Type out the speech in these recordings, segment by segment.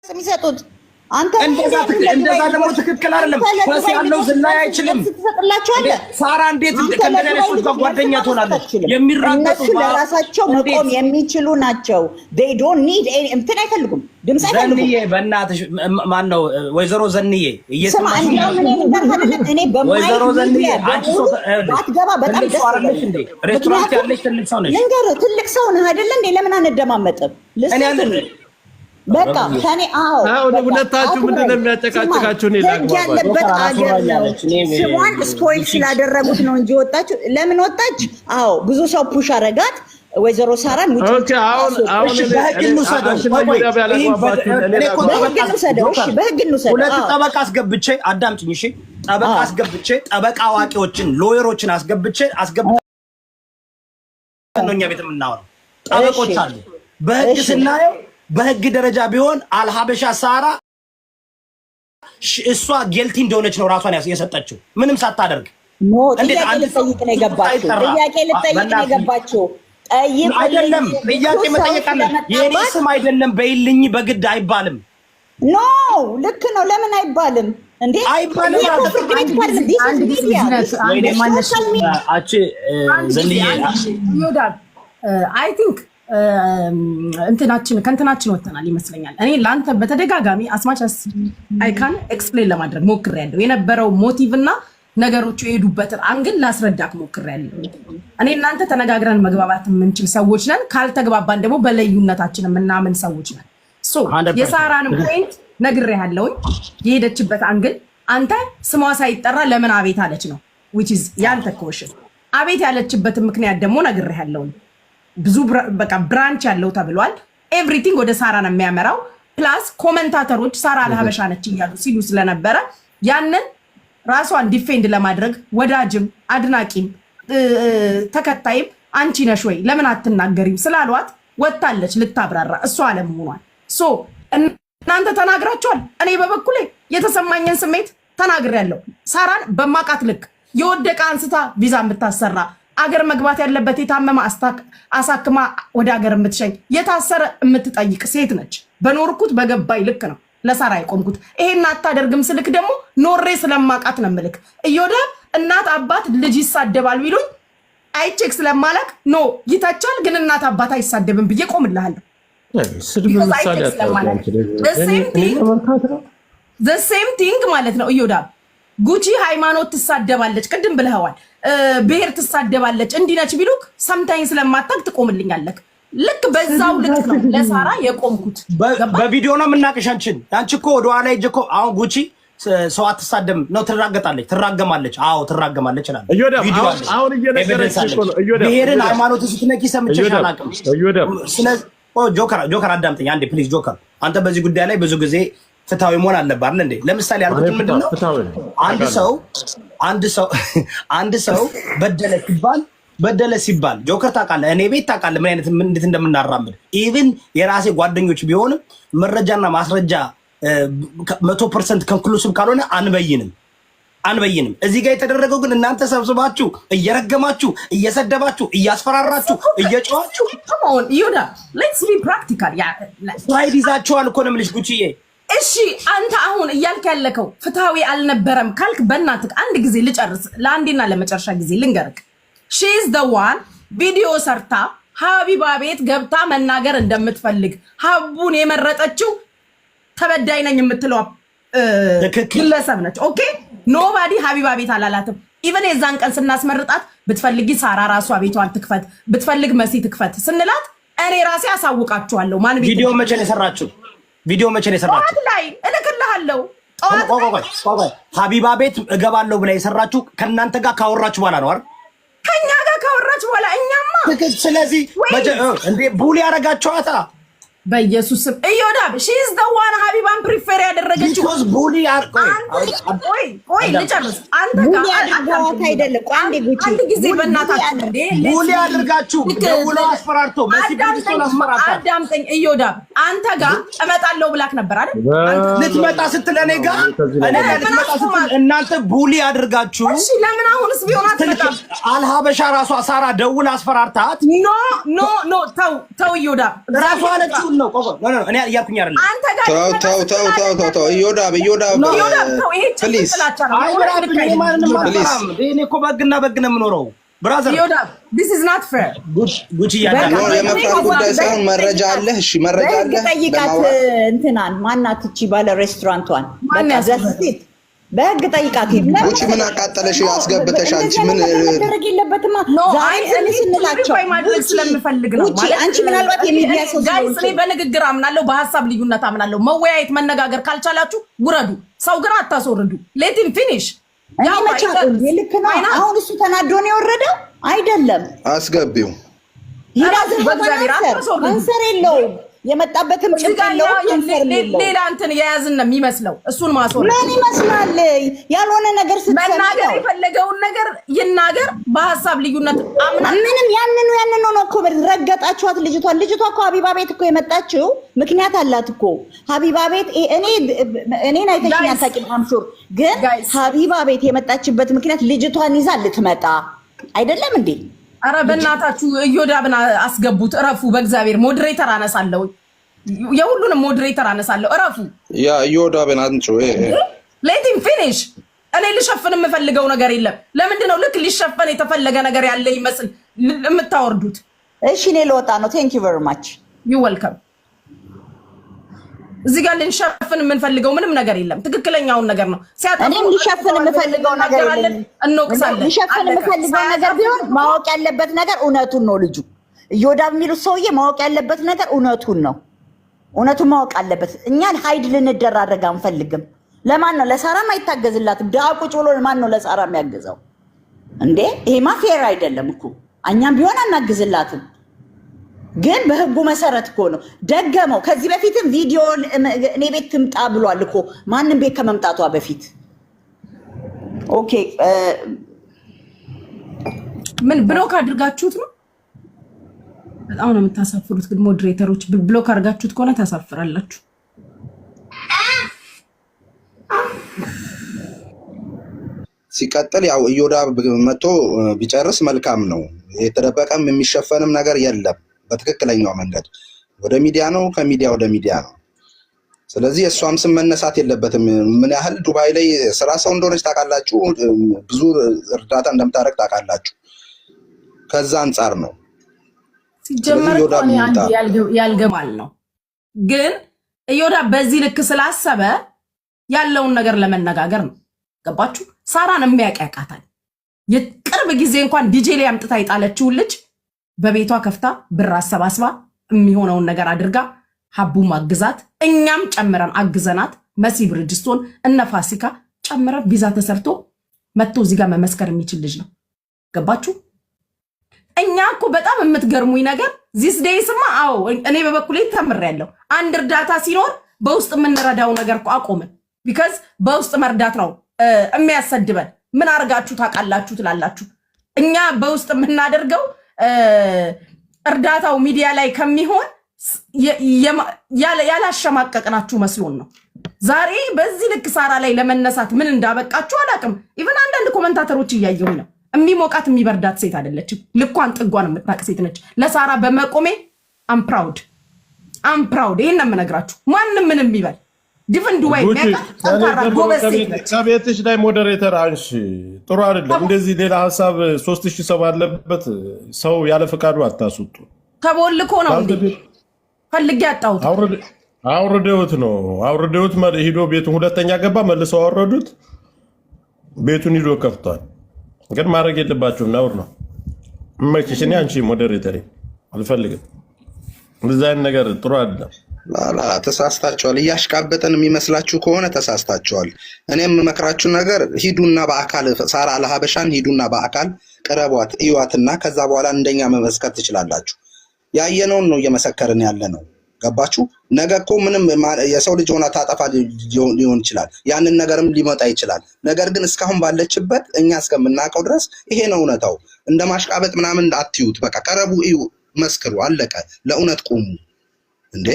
የሚሰጡት አንተ እንደዛ ደግሞ ትክክል አይደለም። ኳስ ያለው ዝላይ አይችልም። ሳራ እንዴት ከእንደዚህ ሰዎች ጋር ጓደኛ ትሆናለች? የሚራገጡ ለራሳቸው መቆም የሚችሉ ናቸው። they don't need እንትን አይፈልጉም። ድምጽ አይፈልጉም። ዘንዬ በእናትሽ ማን ነው ወይዘሮ ዘንዬ እየሰማሽ እኔ ወይዘሮ ዘንዬ አንቺ ሰው አትገባ በጣም ደስ ይላል እንዴ? ሬስቶራንት ያለሽ ትልቅ ሰው ነሽ። ልንገርህ ትልቅ ሰው ነህ አይደል እንዴ? ለምን አንደማመጥም? በቃ ከኔ አሁን ሁለታችሁ ምንድነው የሚያጨቃጭቃችሁ? እኔ ያለበት አገር ነው። ስሟን ስፖይል ስላደረጉት ነው እንጂ ወጣችሁ ለምን ወጣች? ብዙ ሰው ፑሽ አረጋት ወይዘሮ ሳራን ውጪ። ኦኬ አሁን በህግ እንውሰደው። ሁለት ጠበቃ አስገብቼ አዳምጪኝ እሺ። ጠበቃ አስገብቼ ጠበቃ አዋቂዎችን ሎየሮችን አስገብቼ ነው እኛ ቤት የምናወራው። ጠበቆች አሉ። በህግ ስናየው በህግ ደረጃ ቢሆን አልሀበሻ ሳራ እሷ ጌልቲ እንደሆነች ነው ራሷን የሰጠችው ምንም ሳታደርግ። ጥያቄ ልጠይቅ ነው የገባችው። አይደለም ጥያቄ መጠየቅ አለ። የኔ ስም አይደለም በይልኝ በግድ አይባልም። ኖ ልክ ነው። ለምን አይባልም እንዴ? አይባልም። አይ ቲንክ ከእንትናችን ወጥተናል ይመስለኛል። እኔ ለአንተ በተደጋጋሚ አስማቻስ አይካን ኤክስፕሌን ለማድረግ ሞክሬያለሁ። የነበረው ሞቲቭ እና ነገሮቹ የሄዱበትን አንግል ላስረዳክ ሞክሬያለሁ። እኔ እናንተ ተነጋግረን መግባባት የምንችል ሰዎች ነን። ካልተግባባን ደግሞ በልዩነታችን የምናምን ሰዎች ነን። የሳራን ፖይንት ነግሬያለሁኝ። የሄደችበት አንግል አንተ ስሟ ሳይጠራ ለምን አቤት አለች ነው which is ያንተ ኮሽን። አቤት ያለችበትን ምክንያት ደግሞ ነግሬያለሁኝ። ብዙ በቃ ብራንች ያለው ተብሏል። ኤቭሪቲንግ ወደ ሳራ ነው የሚያመራው። ፕላስ ኮመንታተሮች ሳራ አልሀበሻ ነች እያሉ ሲሉ ስለነበረ ያንን ራሷን ዲፌንድ ለማድረግ ወዳጅም አድናቂም ተከታይም አንቺ ነሽ ወይ ለምን አትናገሪም ስላሏት ወጣለች ልታብራራ እሷ አለመሆኗል። እናንተ ተናግራችኋል። እኔ በበኩሌ የተሰማኝን ስሜት ተናግሬያለሁ። ሳራን በማቃት ልክ የወደቀ አንስታ ቪዛ የምታሰራ አገር መግባት ያለበት የታመመ አሳክማ ወደ አገር የምትሸኝ የታሰረ የምትጠይቅ ሴት ነች። በኖርኩት በገባይ ልክ ነው ለሳራ የቆምኩት። ይሄን አታደርግም ስልክ ደግሞ ኖሬ ስለማቃት ነው ምልክ። እዮዳብ እናት አባት ልጅ ይሳደባል ቢሉኝ አይቼክ ስለማላክ ኖ ይተቻል፣ ግን እናት አባት አይሳደብም ብዬ ቆምልሃለሁ። the same thing ማለት ነው። እዮዳብ ጉቺ ሃይማኖት ትሳደባለች ቅድም ብለዋል። ብሄር ትሳደባለች እንዲነች ቢሉክ ሰምታኝ ስለማታክ ትቆምልኛለህ። ልክ በዛው ልክ ነው ለሳራ የቆምኩት። በቪዲዮ ነው የምናቀሽ አንቺን። አንቺ እኮ ወደ ኋላ ሂጅ እኮ አሁን ጉቺ ሰው አትሳደም ነው ትራገጣለች፣ ትራገማለች። ትራገማለች ይላል ቪዲዮ። አሁን እየነገረች እኮ ነው እዮዳብ። ብሄርን ሃይማኖት ስትነኪ ሰምቼሽ አላውቅም። ስለዚህ ጆከር አዳምጠኝ አንዴ ፕሊዝ። ጆከር አንተ በዚህ ጉዳይ ላይ ብዙ ጊዜ ፍትሃዊ መሆን አለብህ አይደል እንዴ? ለምሳሌ ያልኩት ምንድነው አንድ ሰው በደለ ሲባል ጆከር ታውቃለህ፣ እኔ ቤት ታውቃለህ ምን አይነት እንዴት እንደምናራምድ። ኢቭን የራሴ ጓደኞች ቢሆንም መረጃና ማስረጃ 100% ኮንክሉሲቭ ካልሆነ አንበይንም። እዚህ ጋር የተደረገው ግን እናንተ ሰብስባችሁ እየረገማችሁ እየሰደባችሁ እያስፈራራችሁ እየጮኻችሁ ይሁዳ ሌትስ ቢ ፕራክቲካል ሳይድ ይዛችኋል እኮ ነው የምልሽ ጉቺዬ። እሺ አንተ አሁን እያልክ ያለከው ፍትሃዊ አልነበረም ካልክ በእናትህ አንድ ጊዜ ልጨርስ፣ ለአንዴና ለመጨረሻ ጊዜ ልንገርክ። ሺ ኢዝ ዘ ዋን ቪዲዮ ሰርታ ሀቢባ ቤት ገብታ መናገር እንደምትፈልግ ሀቡን የመረጠችው ተበዳይ ነኝ የምትለው ግለሰብ ነች። ኦኬ ኖባዲ ሀቢባ ቤት አላላትም። ኢቨን የዛን ቀን ስናስመርጣት ብትፈልጊ ሳራ ራሷ ቤቷን ትክፈት፣ ብትፈልግ መሲ ትክፈት ስንላት እኔ ራሴ አሳውቃችኋለሁ ማን ቤት ቪዲዮ መቼ ነው የሰራችው? ጠዋት ላይ እልክልሃለሁ። ቆይ ሀቢባ ቤት እገባለሁ ብላ የሰራችሁ ከእናንተ ጋር ካወራችሁ በኋላ ነው አይደል? ከኛ ጋር ካወራች በኋላ እኛማ ስለዚህ እንዴ ቡሊ ያረጋችኋታ። በኢየሱስ ስም እዮዳብ ሺ ኢዝ ዘ ዋን ሀቢባን ፕሪፌር ያደረገችው ቡሊ ቆይ ልጨርስ። አንተ ጋር አድርጋት አይደለም። ቆይ አንዴ ጉቺ አንድ ጊዜ በእናታችሁ እንዴ ሙሉ አድርጋችሁ ደውሎ አስፈራርቶ መስጊድ አስፈራርታ አዳምጠኝ። እዮዳብ አንተ ጋር እመጣለሁ ብላክ ነበር አይደል? ልትመጣ ስትል እኔ ጋር ልትመጣ ስትል እናንተ ቡሊ አድርጋችሁ እሺ፣ ለምን አሁንስ ቢሆን አትመጣም? አልሀበሻ ራሷ ሳራ ደውላ አስፈራርታት ኖ ተው እዮዳብ ራሷ አለችው ነው። እኔ እያልኩኝ አይደለም። አንተ ጋር ተው እዮዳብ ፕሊዝ እኔ እኮ በግና በግ ነው የምኖረው ብራዘር። እዮዳብ this is not fair ጉቺ የመፍራት ጉዳይ ሳይሆን መረጃ አለህ። እሺ መረጃ አለህ። ጠይቃት እንትናን ማናት እቺ ባለ ሬስቶራንቷን በቃ ዘስቲት በህግ ጠይቃት። ጉቺ ምን አቃጠለሽ? አስገብተሽ አንቺ ምን ማድረግ የለበትማ። ዛሬ ስንላቸው ማድረግ ስለምፈልግ ነው ማለት አንቺ ምናልባት የሚዲያ ሰው ጋይስ፣ እኔ በንግግር አምናለሁ፣ በሐሳብ ልዩነት አምናለሁ። መወያየት መነጋገር ካልቻላችሁ ውረዱ። ሰው ግን አታስወርዱ። ሌት ሂም ፊኒሽ። ያው ማቻል ልክ ነው። አሁን እሱ ተናዶ ነው የወረደው አይደለም። አስገቢው ካንሰር የለውም የመጣበትም ሌላ እንትን የያዝን ነው የሚመስለው። እሱን ማስወረድ ምን ይመስላል? ያልሆነ ነገር መናገር የፈለገውን ነገር ይናገር። በሐሳብ ልዩነት አምና ምንም ያንኑ ነው እኮ ረገጣችኋት ልጅቷን። ልጅቷ እኮ ሀቢባ ቤት እኮ የመጣችው ምክንያት አላት እኮ ሀቢባ ቤት። እኔን አይተሽኝ አታውቂም አምሹር፣ ግን ሀቢባ ቤት የመጣችበት ምክንያት ልጅቷን ይዛ ልትመጣ አይደለም እንዴ? አረ በእናታችሁ እዮዳብን አስገቡት። እረፉ በእግዚአብሔር። ሞዴሬተር አነሳለሁ፣ የሁሉንም ሞዴሬተር አነሳለሁ። እረፉ። ያ እዮዳብን አንቺ ሌት ሂም ፊኒሽ። እኔ ልሸፍን የምፈልገው ነገር የለም። ለምንድን ነው ልክ ሊሸፈን የተፈለገ ነገር ያለ ይመስል የምታወርዱት? እሺ እኔ ልወጣ ነው። ቴንክ ዩ ቬሪ ማች ዩ ዌልካም። እዚህ ጋር ልንሸፍን የምንፈልገው ምንም ነገር የለም። ትክክለኛውን ነገር ነው ሲያጠፉ። እኔም ልሸፍን የምፈልገው ነገር የለም። እንወቅሳለን። ልሸፍን የምፈልገው ነገር ቢሆን ማወቅ ያለበት ነገር እውነቱን ነው። ልጁ እዮዳብ የሚሉት ሰውዬ ማወቅ ያለበት ነገር እውነቱን ነው። እውነቱን ማወቅ አለበት። እኛን ሀይድ ልንደራረግ አንፈልግም። ለማን ነው? ለሳራም አይታገዝላትም። ድሃ ቁጭ ብሎ ማን ነው ለሳራ የሚያግዘው እንዴ? ይሄማ ፌር አይደለም እኮ። እኛም ቢሆን አናግዝላትም፣ ግን በህጉ መሰረት እኮ ነው። ደገመው። ከዚህ በፊትም ቪዲዮ እኔ ቤት ትምጣ ብሏል እኮ ማንም ቤት ከመምጣቷ በፊት። ኦኬ ምን ብሎክ አድርጋችሁት ነው? በጣም ነው የምታሳፍሩት። ግን ሞዴሬተሮች ብሎክ አድርጋችሁት ከሆነ ታሳፍራላችሁ። ሲቀጥል ያው እዮዳብ መጥቶ ቢጨርስ መልካም ነው። የተደበቀም የሚሸፈንም ነገር የለም። በትክክለኛው መንገድ ወደ ሚዲያ ነው፣ ከሚዲያ ወደ ሚዲያ ነው። ስለዚህ እሷም ስም መነሳት የለበትም። ምን ያህል ዱባይ ላይ ስራ ሰው እንደሆነች ታውቃላችሁ፣ ብዙ እርዳታ እንደምታደርግ ታውቃላችሁ። ከዛ አንጻር ነው ሲጀመር ያልገባል ነው። ግን እዮዳብ በዚህ ልክ ስላሰበ ያለውን ነገር ለመነጋገር ነው። ገባችሁ? ሳራን የሚያቃቃታል። የቅርብ ጊዜ እንኳን ዲጄ ላይ አምጥታ የጣለችውን ልጅ በቤቷ ከፍታ ብር አሰባስባ የሚሆነውን ነገር አድርጋ ሀቡም አግዛት፣ እኛም ጨምረን አግዘናት። መሲ ብርጅስቶን እነ ፋሲካ ጨምረን ቪዛ ተሰርቶ መጥቶ እዚህ ጋር መመስከር የሚችል ልጅ ነው። ገባችሁ? እኛ እኮ በጣም የምትገርሙኝ ነገር ዚስ ዴይስማ፣ አዎ እኔ በበኩሌ ተምሬያለሁ። አንድ እርዳታ ሲኖር በውስጥ የምንረዳው ነገር እኮ አቆምን። ቢካዝ በውስጥ መርዳት ነው የሚያሰድበን። ምን አርጋችሁ ታውቃላችሁ ትላላችሁ። እኛ በውስጥ የምናደርገው እርዳታው ሚዲያ ላይ ከሚሆን ያላሸማቀቅናችሁ መስሎን ነው። ዛሬ በዚህ ልክ ሳራ ላይ ለመነሳት ምን እንዳበቃችሁ አላውቅም። ኢቨን አንዳንድ ኮመንታተሮች እያየሁኝ ነው። የሚሞቃት የሚበርዳት ሴት አይደለችም። ልኳን ጥጓን የምታውቅ ሴት ነች። ለሳራ በመቆሜ አምፕራውድ። ይሄን ነው የምነግራችሁ። ማንም ምንም ይበል ዲፍን ዱባይ ከቤትሽ ላይ ሞዴሬተር አንሺ። ጥሩ አይደለም እንደዚህ። ሌላ ሀሳብ 3000 ሰው አለበት። ሰው ያለ ፈቃዱ አታስወጡ። ተቦልኮ ነው እንዴ? ፈልጌ አጣሁት። አውርደውት ነው አውርደውት ሂዶ ቤቱን ሁለተኛ ገባ፣ መልሰው አወረዱት። ቤቱን ሂዶ ከፍቷል። ግን ማድረግ የለባችሁም፣ ነውር ነው። እመችሽ። እኔ አንቺ ሞዴሬተር አልፈልግም። እንደዚህ አይነት ነገር ጥሩ አይደለም። ተሳስታችኋል። እያሽቃበጠን የሚመስላችሁ ከሆነ ተሳስታችኋል። እኔም የምመክራችሁ ነገር ሂዱና በአካል ሳራ አልሀበሻን ሂዱና በአካል ቅረቧት፣ እዩዋትና ከዛ በኋላ እንደኛ መመስከር ትችላላችሁ። ያየነውን ነው እየመሰከርን ያለ ነው። ገባችሁ? ነገ እኮ ምንም የሰው ልጅ ሆና ታጠፋ ሊሆን ይችላል። ያንን ነገርም ሊመጣ ይችላል። ነገር ግን እስካሁን ባለችበት እኛ እስከምናውቀው ድረስ ይሄ ነው እውነታው። እንደ ማሽቃበጥ ምናምን አትዩት። በቃ ቀረቡ፣ እዩ፣ መስክሩ፣ አለቀ። ለእውነት ቁሙ እንዴ!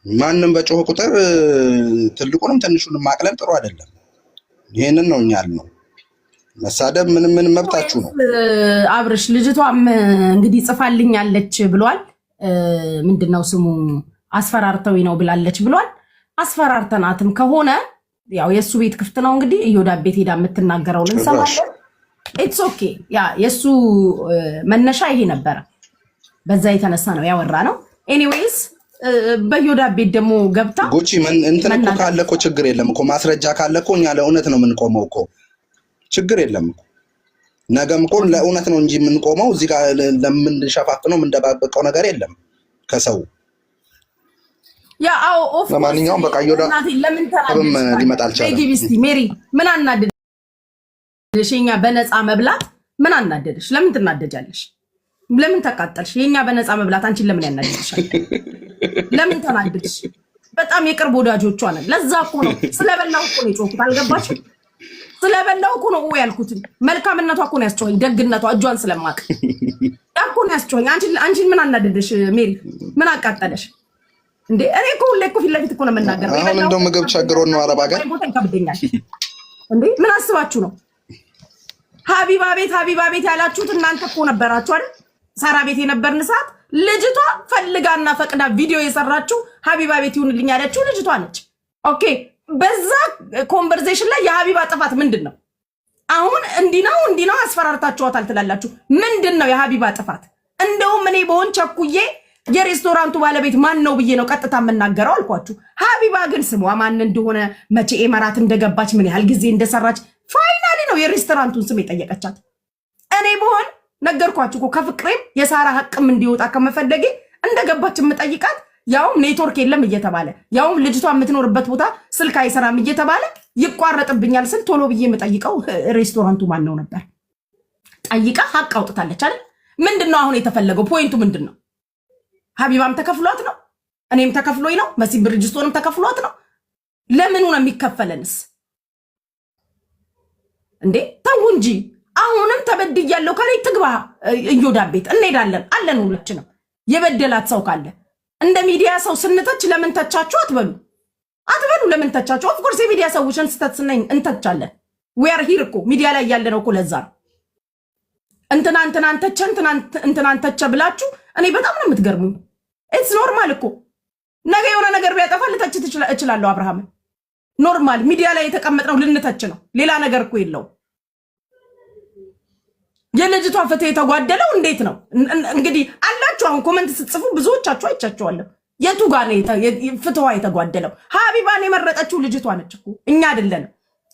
ማንም በጮህ ቁጥር ትልቁንም ትንሹንም ማቅለል ጥሩ አይደለም። ይሄንን ነው እኛ ያልነው። መሳደብ ምን መብታችሁ ነው። አብርሽ ልጅቷም እንግዲህ ጽፋልኛለች ብሏል። ምንድነው ስሙ አስፈራርተው ነው ብላለች ብሏል። አስፈራርተናትም ከሆነ ያው የሱ ቤት ክፍት ነው እንግዲህ እዮዳብ ቤት ሄዳ የምትናገረውን እንሰማለን። ኢትስ ኦኬ። ያ የሱ መነሻ ይሄ ነበረ። በዛ የተነሳ ነው ያወራ ነው። ኤኒዌይስ በእዮዳብ ቤት ደግሞ ገብታ ጉቺ እንትን እኮ ካለ እኮ ችግር የለም እኮ ማስረጃ ካለ እኮ እኛ ለእውነት ነው የምንቆመው እኮ ችግር የለም እኮ ነገም እኮ ለእውነት ነው እንጂ የምንቆመው እዚህ ጋር ለምንሸፋፍነው የምንደባበቀው ነገር የለም ከሰው ያ አው ኦፍ ለማንኛውም በቃ እዮዳብ ሊመጣ አልቻለም። ሜሪ ምን አናደደሽ? የኛ በነፃ መብላት ምን አናደደሽ? ለምን ትናደጃለሽ? ለምን ተቃጠልሽ? የኛ በነፃ መብላት አንቺን ለምን ያናደድሻል? ለምን ተናደድሽ? በጣም የቅርብ ወዳጆቿ ነን። ለዛ እኮ ነው ስለበላው እኮ ነው የጮኩት። አልገባችም? ስለበላው እኮ ነው ያልኩት። መልካምነቷ እኮ ነው ያስጮኸኝ፣ ደግነቷ እጇን ስለማቅ እኮ ነው ያስጮኸኝ። አንቺን ምን አናደደሽ ሜሪ? ምን አቃጠለሽ እንዴ? እኔ እኮ ሁሌ እኮ ፊት ለፊት እኮ ነው የምናገረው። አሁን እንደው ምግብ ቸግሮን ነው አረብ ሀገር እንዴ? ምን አስባችሁ ነው? ሀቢባ ቤት ያላችሁት እናንተ እኮ ነበራችሁ አይደል? ሳራ ቤት የነበርን ሰዓት ልጅቷ ፈልጋና ፈቅዳ ቪዲዮ የሰራችው ሀቢባ ቤት ይሁንልኝ ያለችው ልጅቷ ነች። ኦኬ፣ በዛ ኮንቨርሴሽን ላይ የሀቢባ ጥፋት ምንድን ነው? አሁን እንዲህ ነው አስፈራርታችኋታል ትላላችሁ። ምንድን ነው የሀቢባ ጥፋት? እንደውም እኔ በሆን ቸኩዬ የሬስቶራንቱ ባለቤት ማን ነው ብዬ ነው ቀጥታ የምናገረው አልኳችሁ። ሀቢባ ግን ስሟ ማን እንደሆነ መቼ ኤመራት እንደገባች ምን ያህል ጊዜ እንደሰራች ፋይናሊ ነው የሬስቶራንቱን ስም የጠየቀቻት። እኔ በሆን ነገርኳችሁ እኮ ከፍቅሬም የሳራ ሀቅም እንዲወጣ ከመፈለጌ እንደገባች የምጠይቃት ያውም ኔትወርክ የለም እየተባለ ያውም ልጅቷ የምትኖርበት ቦታ ስልክ አይሰራም እየተባለ ይቋረጥብኛል ስል ቶሎ ብዬ የምጠይቀው ሬስቶራንቱ ማን ነው ነበር። ጠይቃ ሀቅ አውጥታለች አይደል? ምንድነው አሁን የተፈለገው? ፖይንቱ ምንድነው? ሀቢባም ተከፍሏት ነው፣ እኔም ተከፍሎኝ ነው፣ መሲ ብርጅስቶንም ተከፍሏት ነው። ለምኑ ነው የሚከፈለንስ እንዴ? ተው እንጂ። አሁንም ተበድያለሁ ካለ ትግባ እዮዳብ ቤት እንሄዳለን አለን። ሁላችንም የበደላት ሰው ካለ እንደ ሚዲያ ሰው ስንተች ለምን ተቻችሁ አትበሉ። ለምን ተቻችሁ? ኦፍ ኮርስ የሚዲያ ሰዎችን ስተትስነኝ እንተቻለን። we are here እኮ ሚዲያ ላይ ያለ ነው እኮ ለዛ ነው። እንትናን ተቸ ብላችሁ እኔ በጣም ነው የምትገርሙኝ። ኢትስ ኖርማል እኮ ነገ የሆነ ነገር ቢያጠፋ ልተች እችላለሁ። አብርሃም ኖርማል ሚዲያ ላይ የተቀመጥነው ልንተች ነው። ሌላ ነገር እኮ የለው። የልጅቷ ፍትህ የተጓደለው እንዴት ነው እንግዲህ አላችሁ። አሁን ኮመንት ስትጽፉ ብዙዎቻችሁ አይቻችኋለሁ። የቱ ጋር ነው ፍትዋ የተጓደለው? ሀቢባን የመረጠችው ልጅቷ ነች እኮ እኛ አይደለንም።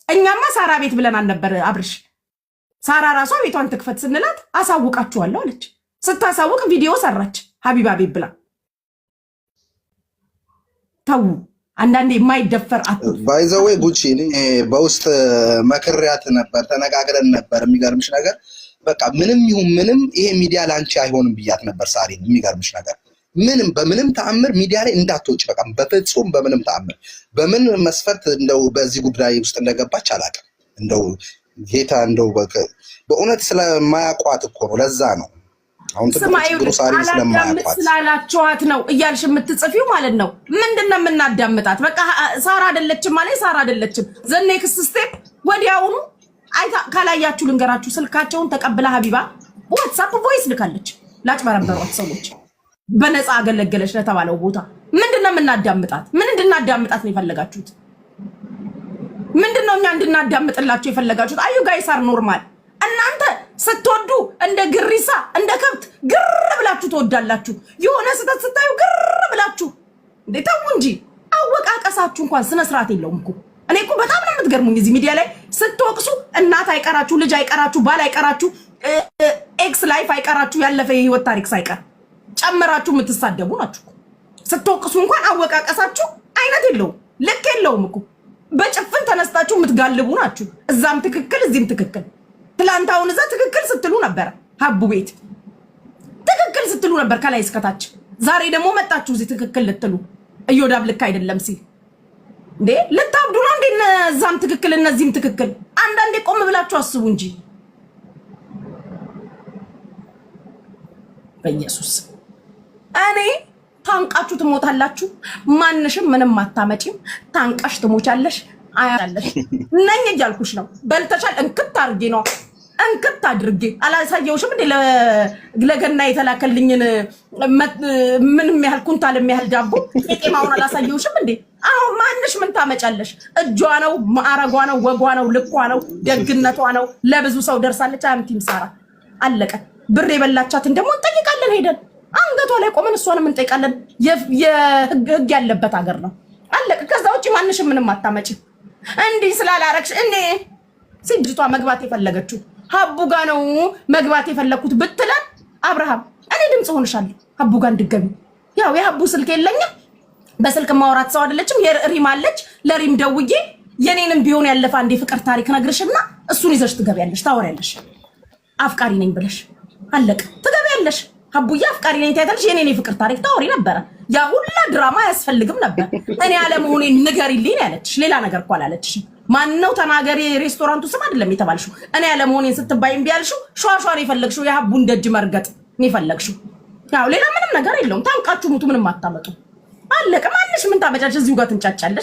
እኛማ ሳራ ቤት ብለን አልነበር አብርሽ? ሳራ ራሷ ቤቷን ትክፈት ስንላት አሳውቃችኋለሁ አለች። ስታሳውቅ ቪዲዮ ሰራች ሀቢባ ቤት ብላ። ተው አንዳንዴ የማይደፈር ባይ ዘ ዌይ ጉቺ በውስጥ መክሪያት ነበር፣ ተነጋግረን ነበር። የሚገርምሽ ነገር በቃ ምንም ይሁን ምንም ይሄ ሚዲያ ላንቺ አይሆንም ብያት ነበር ሳሪ። የሚገርምሽ ነገር ምንም በምንም ተአምር ሚዲያ ላይ እንዳትወጪ፣ በቃ በፍጹም በምንም ተአምር። በምን መስፈርት እንደው በዚህ ጉዳይ ውስጥ እንደገባች አላውቅም። እንደው ጌታ እንደው በእውነት ስለማያቋት እኮ ነው። ለዛ ነው አሁን ትግሩ ሳሪ ስለማያቋት ስላላችኋት ነው እያልሽ የምትጽፊው ማለት ነው። ምንድነው የምናዳምጣት? በቃ ሳራ አይደለችም ማለት ሳራ አይደለችም። ዘ ኔክስት ስቴፕ ወዲያውኑ አይታ ካላያችሁ ልንገራችሁ፣ ስልካቸውን ተቀብላ ሀቢባ ዋትስአፕ ቮይስ ልካለች ላጭበረበሯት ሰዎች። በነፃ አገለገለች ለተባለው ቦታ ምንድነው የምናዳምጣት? ምን እንድናዳምጣት ነው የፈለጋችሁት? ምንድነው እኛ እንድናዳምጥላችሁ የፈለጋችሁት? አዩ ጋይስ አር ኖርማል። እናንተ ስትወዱ እንደ ግሪሳ እንደ ከብት ግር ብላችሁ ትወዳላችሁ። የሆነ ስህተት ስታዩ ግር ብላችሁ እንዴ! ተው እንጂ አወቃቀሳችሁ እንኳን ስነ ስርዓት የለውም እኮ። እኔ እኮ በጣም ነው የምትገርሙኝ። እዚህ ሚዲያ ላይ ስትወቅሱ እናት አይቀራችሁ፣ ልጅ አይቀራችሁ፣ ባል አይቀራችሁ፣ ኤክስ ላይፍ አይቀራችሁ፣ ያለፈ የህይወት ታሪክ ሳይቀር ጨምራችሁ የምትሳደቡ ናችሁ። ስትወቅሱ እንኳን አወቃቀሳችሁ አይነት የለውም፣ ልክ የለውም እኮ። በጭፍን ተነስታችሁ የምትጋልቡ ናችሁ። እዛም ትክክል እዚህም ትክክል። ትላንት አሁን እዛ ትክክል ስትሉ ነበር፣ ሀቡ ቤት ትክክል ስትሉ ነበር ከላይ እስከታች። ዛሬ ደግሞ መጣችሁ እዚህ ትክክል ልትሉ እዮዳብ ልክ አይደለም ሲል እንዴ ልታብዱ ነው እንዴ? እዛም ትክክል እነዚህም ትክክል። አንዳንዴ ቆም ብላችሁ አስቡ እንጂ በኢየሱስ እኔ ታንቃችሁ ትሞታላችሁ። ማንሽም ምንም አታመጪም። ታንቃሽ ትሞቻለሽ። አያለሽ ነኝ እያልኩሽ ነው። በልተሻል። እንክት አድርጌ ነው እንክት አድርጌ አላሳየውሽም እንዴ? ለገና የተላከልኝን ምንም ያህል ኩንታል የሚያህል ዳቦ ቄማውን አላሳየውሽም እንዴ? አሁን ማንሽ ምን ታመጫለሽ? እጇ ነው፣ ማዕረጓ ነው፣ ወጓ ነው፣ ልኳ ነው፣ ደግነቷ ነው። ለብዙ ሰው ደርሳለች። አምቲም ሳራ አለቀ። ብር የበላቻትን ደግሞ እንጠይቃለን። ሄደን አንገቷ ላይ ቆመን እሷንም እንጠይቃለን። የህግ ያለበት ሀገር ነው። አለቀ። ከዛ ውጪ ማንሽም ምንም አታመጪ። እንዲህ ስላላረግሽ እኔ ሲጅቷ መግባት የፈለገችው ሀቡ ጋ ነው መግባት የፈለኩት ብትለን አብርሃም እኔ ድምጽ ሆንሻለሁ ሀቡ ጋ እንድገቢ። ያው የሀቡ ስልክ የለኝም፣ በስልክ ማውራት ሰው አይደለችም። የሪም አለች። ለሪም ደውዬ የኔንም ቢሆን ያለፈ አንዴ ፍቅር ታሪክ ነግርሽና እሱን ይዘሽ ትገቢያለሽ፣ ታወሪያለሽ። አፍቃሪ ነኝ ብለሽ አለቀ። ትገቢያለሽ። ሀቡዬ አፍቃሪ ነኝ ታያታለሽ። የኔን ፍቅር ታሪክ ታወሪ ነበረ። ያ ሁላ ድራማ አያስፈልግም ነበር። እኔ አለመሆኔን ንገሪልኝ ያለችሽ ሌላ ነገር እኮ አላለችሽ። ማነው ተናገሪ? ሬስቶራንቱ ስም አይደለም የተባልሽው። እኔ አለመሆኔን ስትባይ እምቢ ያልሽው ሿሿን የፈለግሽው የሀቡን ደጅ መርገጥ ነው የፈለግሽው። ያው ሌላ ምንም ነገር የለውም። ታንቃችሁ ሙቱ፣ ምንም አታመጡ። አለቀ። ማንሽ ምን ታመጫለሽ? እዚሁ ጋር ትንጫጫለሽ።